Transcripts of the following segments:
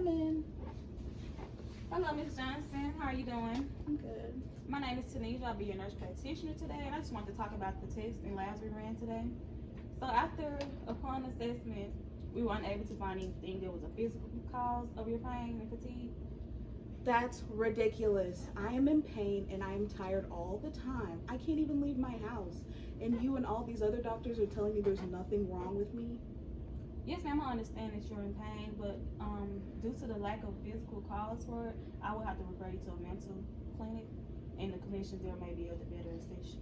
Come in. Hello, Ms. Johnson. How are you doing? I'm good. My name is Tanisha. I'll be your nurse practitioner today, and I just wanted to talk about the tests and labs we ran today. So upon assessment, we weren't able to find anything that was a physical cause of your pain and fatigue. That's ridiculous. I am in pain and I am tired all the time. I can't even leave my house. And you and all these other doctors are telling me there's nothing wrong with me? Yes, ma'am, I understand that you're in pain, but due to the lack of physical cause for it, I will have to refer you to a mental clinic, and the clinicians there may be able to better assist you.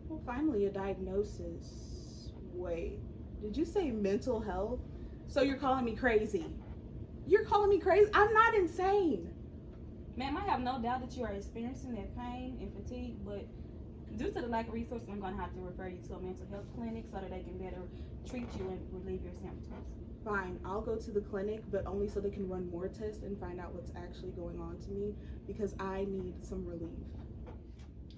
Well, finally a diagnosis. Wait, did you say mental health? So you're calling me crazy? You're calling me crazy? I'm not insane. Ma'am, I have no doubt that you are experiencing that pain and fatigue, but due to the lack of resources, I'm going to have to refer you to a mental health clinic so that they can better treat you and relieve your symptoms. Fine, I'll go to the clinic, but only so they can run more tests and find out what's actually going on to me, because I need some relief.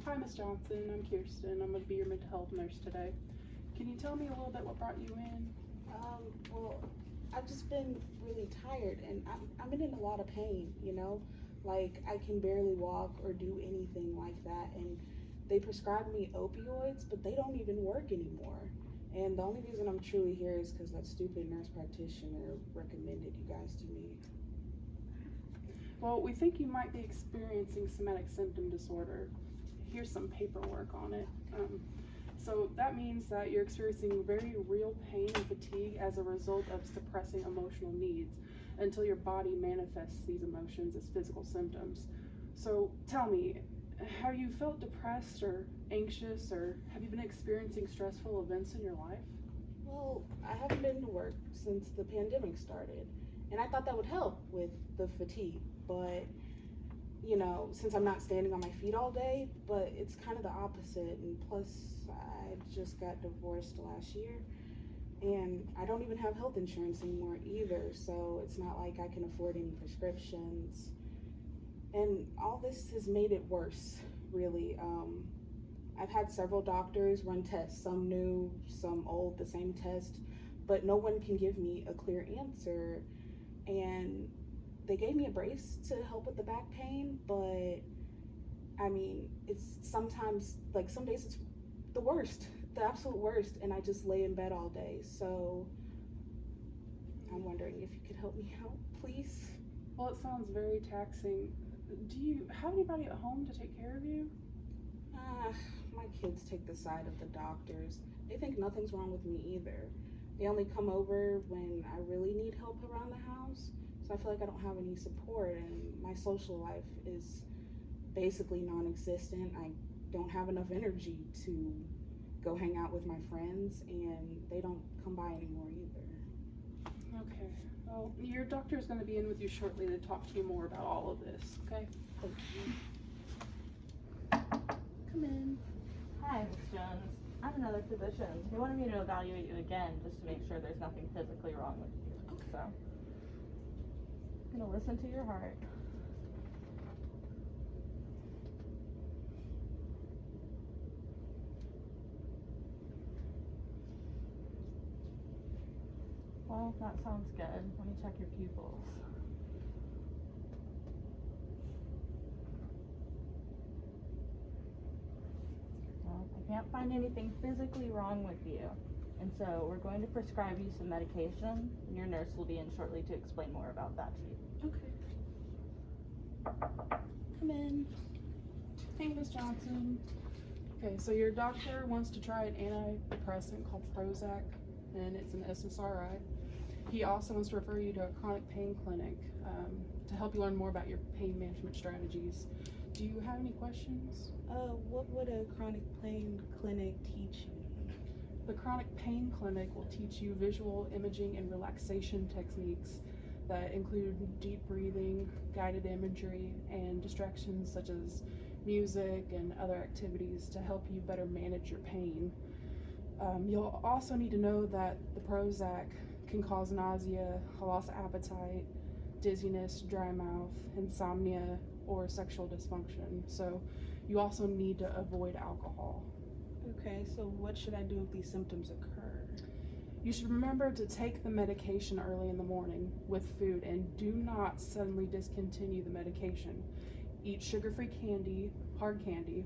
Hi, Ms. Johnson. I'm Kirsten. I'm going to be your mental health nurse today. Can you tell me a little bit what brought you in? Well, I've just been really tired and I'm in a lot of pain, you know? Like, I can barely walk or do anything like that, and they prescribed me opioids, but they don't even work anymore. And the only reason I'm truly here is because that stupid nurse practitioner recommended you guys to me. Well, we think you might be experiencing somatic symptom disorder. Here's some paperwork on it. So that means that you're experiencing very real pain and fatigue as a result of suppressing emotional needs until your body manifests these emotions as physical symptoms. So tell me, have you felt depressed or anxious, or have you been experiencing stressful events in your life? Well, I haven't been to work since the pandemic started, and I thought that would help with the fatigue, but you know, since I'm not standing on my feet all day, but it's kind of the opposite. And plus, I just got divorced last year, and I don't even have health insurance anymore either, so it's not like I can afford any prescriptions. And all this has made it worse, really. I've had several doctors run tests, some new, some old, the same test, but no one can give me a clear answer. And they gave me a brace to help with the back pain, but I mean, it's sometimes, like some days it's the worst, the absolute worst, and I just lay in bed all day. So I'm wondering if you could help me out, please. Well, it sounds very taxing. Do you have anybody at home to take care of you? My kids take the side of the doctors. They think nothing's wrong with me either. They only come over when I really need help around the house. So I feel like I don't have any support, and my social life is basically non-existent. I don't have enough energy to go hang out with my friends, and they don't come by anymore either. Okay. Well, your doctor is going to be in with you shortly to talk to you more about all of this, okay? Thank you. Come in. Hi, Ms. Jones. I'm another physician. They wanted me to evaluate you again just to make sure there's nothing physically wrong with you. Okay. So, I'm gonna listen to your heart. Well, that sounds good. Let me check your pupils. Well, I can't find anything physically wrong with you. And so we're going to prescribe you some medication, and your nurse will be in shortly to explain more about that to you. Okay. Come in. Hey, Ms. Johnson. Okay, so your doctor wants to try an antidepressant called Prozac, and it's an SSRI. He also wants to refer you to a chronic pain clinic to help you learn more about your pain management strategies. Do you have any questions? What would a chronic pain clinic teach me? The chronic pain clinic will teach you visual imaging and relaxation techniques that include deep breathing, guided imagery, and distractions such as music and other activities to help you better manage your pain. You'll also need to know that the Prozac can cause nausea, a loss of appetite, dizziness, dry mouth, insomnia, or sexual dysfunction. So you also need to avoid alcohol. Okay, so what should I do if these symptoms occur? You should remember to take the medication early in the morning with food and do not suddenly discontinue the medication. Eat sugar-free candy, hard candy,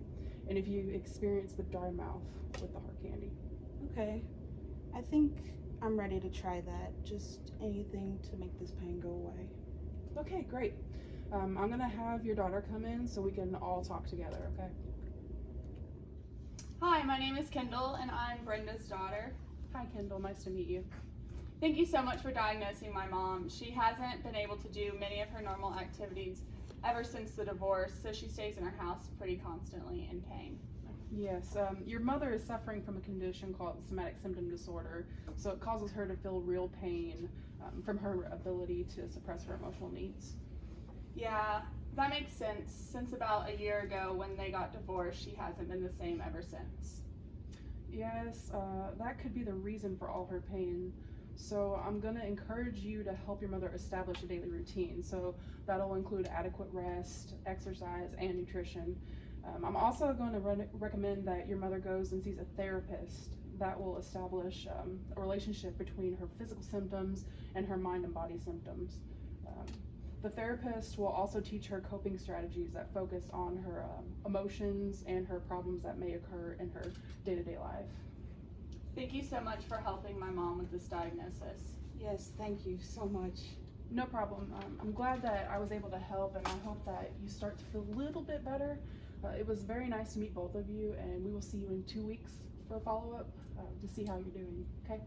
and if you experience the dry mouth with the hard candy. Okay. I think I'm ready to try that. Just anything to make this pain go away. Okay, great. I'm gonna have your daughter come in so we can all talk together, okay? Hi, my name is Kendall and I'm Brenda's daughter. Hi, Kendall, nice to meet you. Thank you so much for diagnosing my mom. She hasn't been able to do many of her normal activities ever since the divorce, so she stays in her house pretty constantly in pain. Yes, your mother is suffering from a condition called somatic symptom disorder, so it causes her to feel real pain from her ability to suppress her emotional needs. Yeah, that makes sense. Since about a year ago when they got divorced, she hasn't been the same ever since. Yes, that could be the reason for all her pain. So I'm going to encourage you to help your mother establish a daily routine. So that'll include adequate rest, exercise, and nutrition. I'm also going to recommend that your mother goes and sees a therapist that will establish a relationship between her physical symptoms and her mind and body symptoms. The therapist will also teach her coping strategies that focus on her emotions and her problems that may occur in her day-to-day life. Thank you so much for helping my mom with this diagnosis. Yes, thank you so much. No problem. I'm glad that I was able to help, and I hope that you start to feel a little bit better. It was very nice to meet both of you, and we will see you in 2 weeks for a follow-up to see how you're doing, okay?